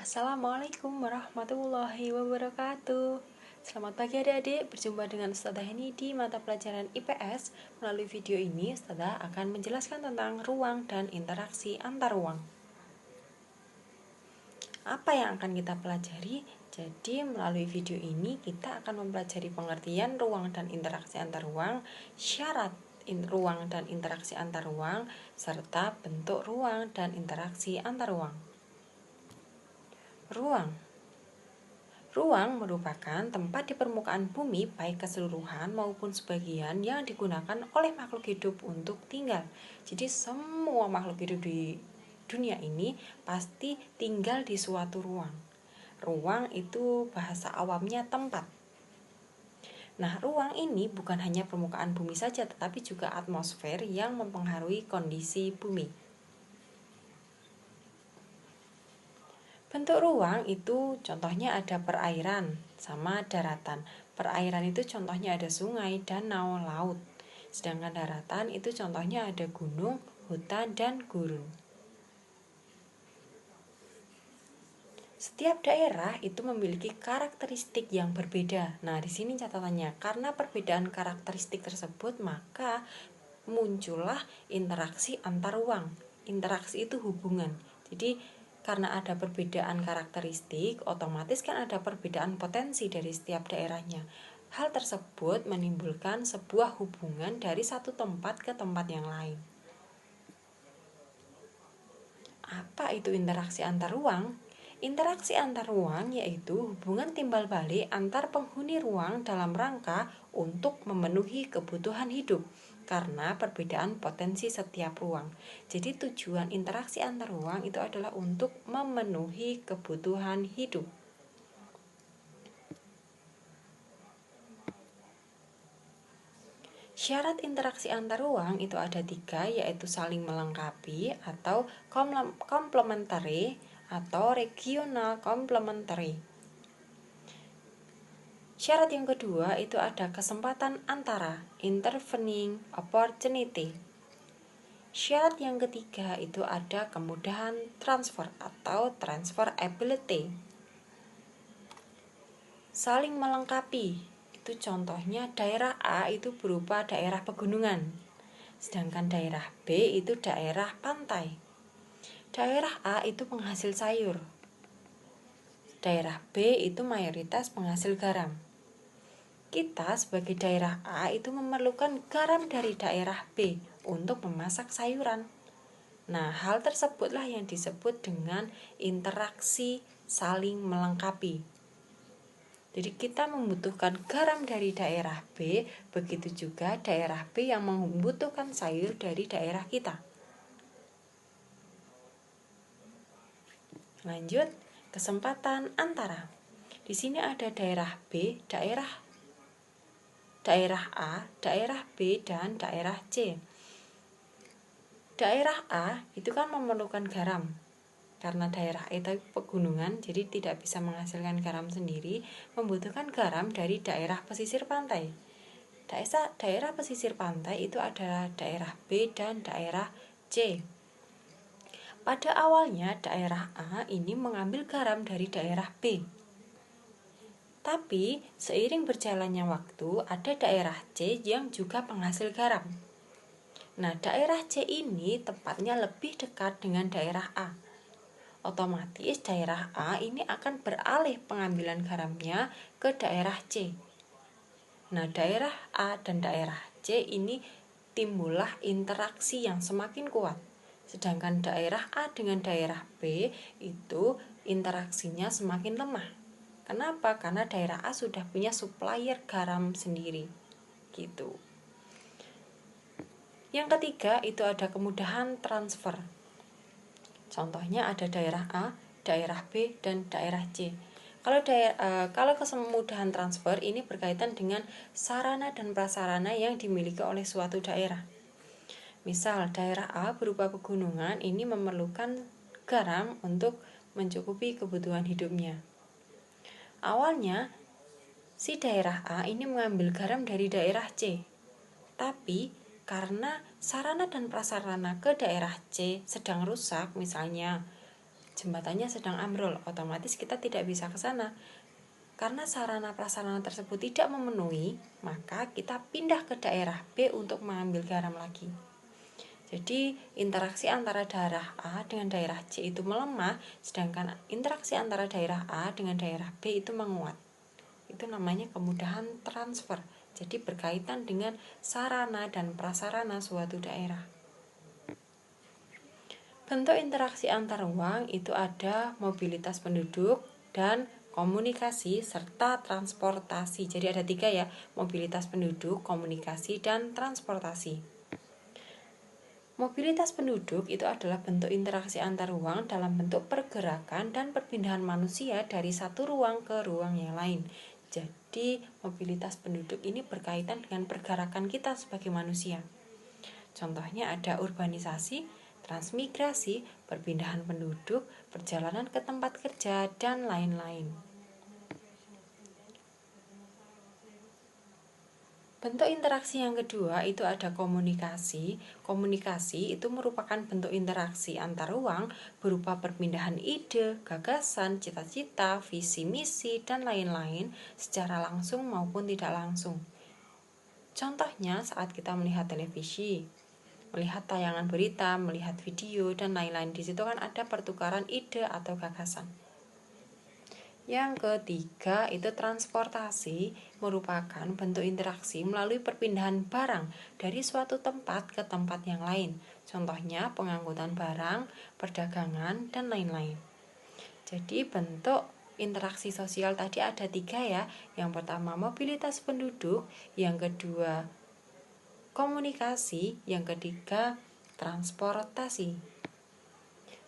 Assalamualaikum warahmatullahi wabarakatuh. Selamat pagi adik-adik, berjumpa dengan Ustazah Heni di mata pelajaran IPS. Melalui video ini, Ustazah akan menjelaskan tentang ruang dan interaksi antar ruang. Apa yang akan kita pelajari? Jadi melalui video ini kita akan mempelajari pengertian ruang dan interaksi antar ruang, syarat ruang dan interaksi antar ruang, serta bentuk ruang dan interaksi antar ruang. Ruang merupakan tempat di permukaan bumi baik keseluruhan maupun sebagian yang digunakan oleh makhluk hidup untuk tinggal. Jadi semua makhluk hidup di dunia ini pasti tinggal di suatu ruang. Ruang itu bahasa awamnya tempat. Nah, ruang ini bukan hanya permukaan bumi saja, tetapi juga atmosfer yang mempengaruhi kondisi bumi. Bentuk ruang itu contohnya ada perairan sama daratan. Perairan itu contohnya ada sungai, danau, laut. Sedangkan daratan itu contohnya ada gunung, hutan, dan gurun. Setiap daerah itu memiliki karakteristik yang berbeda. Nah, di sini catatannya, karena perbedaan karakteristik tersebut, maka muncullah interaksi antar ruang. Interaksi itu hubungan. Jadi karena ada perbedaan karakteristik, otomatis kan ada perbedaan potensi dari setiap daerahnya. Hal tersebut menimbulkan sebuah hubungan dari satu tempat ke tempat yang lain. Apa itu interaksi antar ruang? Interaksi antar ruang yaitu hubungan timbal balik antar penghuni ruang dalam rangka untuk memenuhi kebutuhan hidup karena perbedaan potensi setiap ruang. Jadi tujuan interaksi antar ruang itu adalah untuk memenuhi kebutuhan hidup. Syarat interaksi antar ruang itu ada 3, yaitu saling melengkapi atau complementary atau regional complementary. Syarat yang kedua itu ada kesempatan antara, intervening opportunity. Syarat yang ketiga itu ada kemudahan transfer atau transferability. Saling melengkapi, itu contohnya daerah A itu berupa daerah pegunungan, sedangkan daerah B itu daerah pantai. Daerah A itu penghasil sayur, daerah B itu mayoritas penghasil garam. Kita sebagai daerah A itu memerlukan garam dari daerah B untuk memasak sayuran. Nah, hal tersebutlah yang disebut dengan interaksi saling melengkapi. Jadi kita membutuhkan garam dari daerah B, begitu juga daerah B yang membutuhkan sayur dari daerah kita. Lanjut, kesempatan antara. Di sini ada daerah B, daerah A, daerah B, dan daerah C. Daerah A itu kan memerlukan garam. Karena daerah A itu pegunungan, jadi tidak bisa menghasilkan garam sendiri, membutuhkan garam dari daerah pesisir pantai. Daerah pesisir pantai itu adalah daerah B dan daerah C. Pada awalnya daerah A ini mengambil garam dari daerah B. Tapi seiring berjalannya waktu ada daerah C yang juga penghasil garam. Nah, daerah C ini tempatnya lebih dekat dengan daerah A. Otomatis daerah A ini akan beralih pengambilan garamnya ke daerah C. Nah, daerah A dan daerah C ini timbullah interaksi yang semakin kuat. Sedangkan daerah A dengan daerah B itu interaksinya semakin lemah. Kenapa? Karena daerah A sudah punya supplier garam sendiri. Gitu. Yang ketiga itu ada kemudahan transfer. Contohnya ada daerah A, daerah B, dan daerah C. Kalau kemudahan transfer ini berkaitan dengan sarana dan prasarana yang dimiliki oleh suatu daerah. Misal daerah A berupa pegunungan ini memerlukan garam untuk mencukupi kebutuhan hidupnya. Awalnya si daerah A ini mengambil garam dari daerah C. Tapi karena sarana dan prasarana ke daerah C sedang rusak, misalnya jembatannya sedang ambrol, otomatis kita tidak bisa ke sana. Karena sarana prasarana tersebut tidak memenuhi, maka kita pindah ke daerah B untuk mengambil garam lagi. Jadi interaksi antara daerah A dengan daerah C itu melemah, sedangkan interaksi antara daerah A dengan daerah B itu menguat. Itu namanya kemudahan transfer. Jadi berkaitan dengan sarana dan prasarana suatu daerah. Bentuk interaksi antar ruang itu ada mobilitas penduduk dan komunikasi serta transportasi. Jadi ada 3 ya, mobilitas penduduk, komunikasi, dan transportasi. Mobilitas penduduk itu adalah bentuk interaksi antar ruang dalam bentuk pergerakan dan perpindahan manusia dari satu ruang ke ruang yang lain. Jadi, mobilitas penduduk ini berkaitan dengan pergerakan kita sebagai manusia. Contohnya ada urbanisasi, transmigrasi, perpindahan penduduk, perjalanan ke tempat kerja, dan lain-lain. Bentuk interaksi yang kedua itu ada komunikasi. Komunikasi itu merupakan bentuk interaksi antar ruang berupa perpindahan ide, gagasan, cita-cita, visi misi, dan lain-lain secara langsung maupun tidak langsung. Contohnya saat kita melihat televisi, melihat tayangan berita, melihat video, dan lain-lain. Di situ kan ada pertukaran ide atau gagasan. Yang ketiga itu transportasi, merupakan bentuk interaksi melalui perpindahan barang dari suatu tempat ke tempat yang lain. Contohnya pengangkutan barang, perdagangan, dan lain-lain. Jadi bentuk interaksi sosial tadi ada 3 ya. Yang pertama mobilitas penduduk, yang kedua komunikasi, yang ketiga transportasi.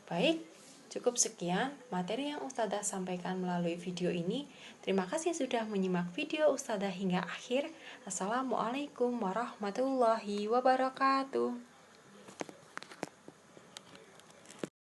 Baik, cukup sekian materi yang Ustadzah sampaikan melalui video ini. Terima kasih sudah menyimak video Ustadzah hingga akhir. Assalamualaikum warahmatullahi wabarakatuh.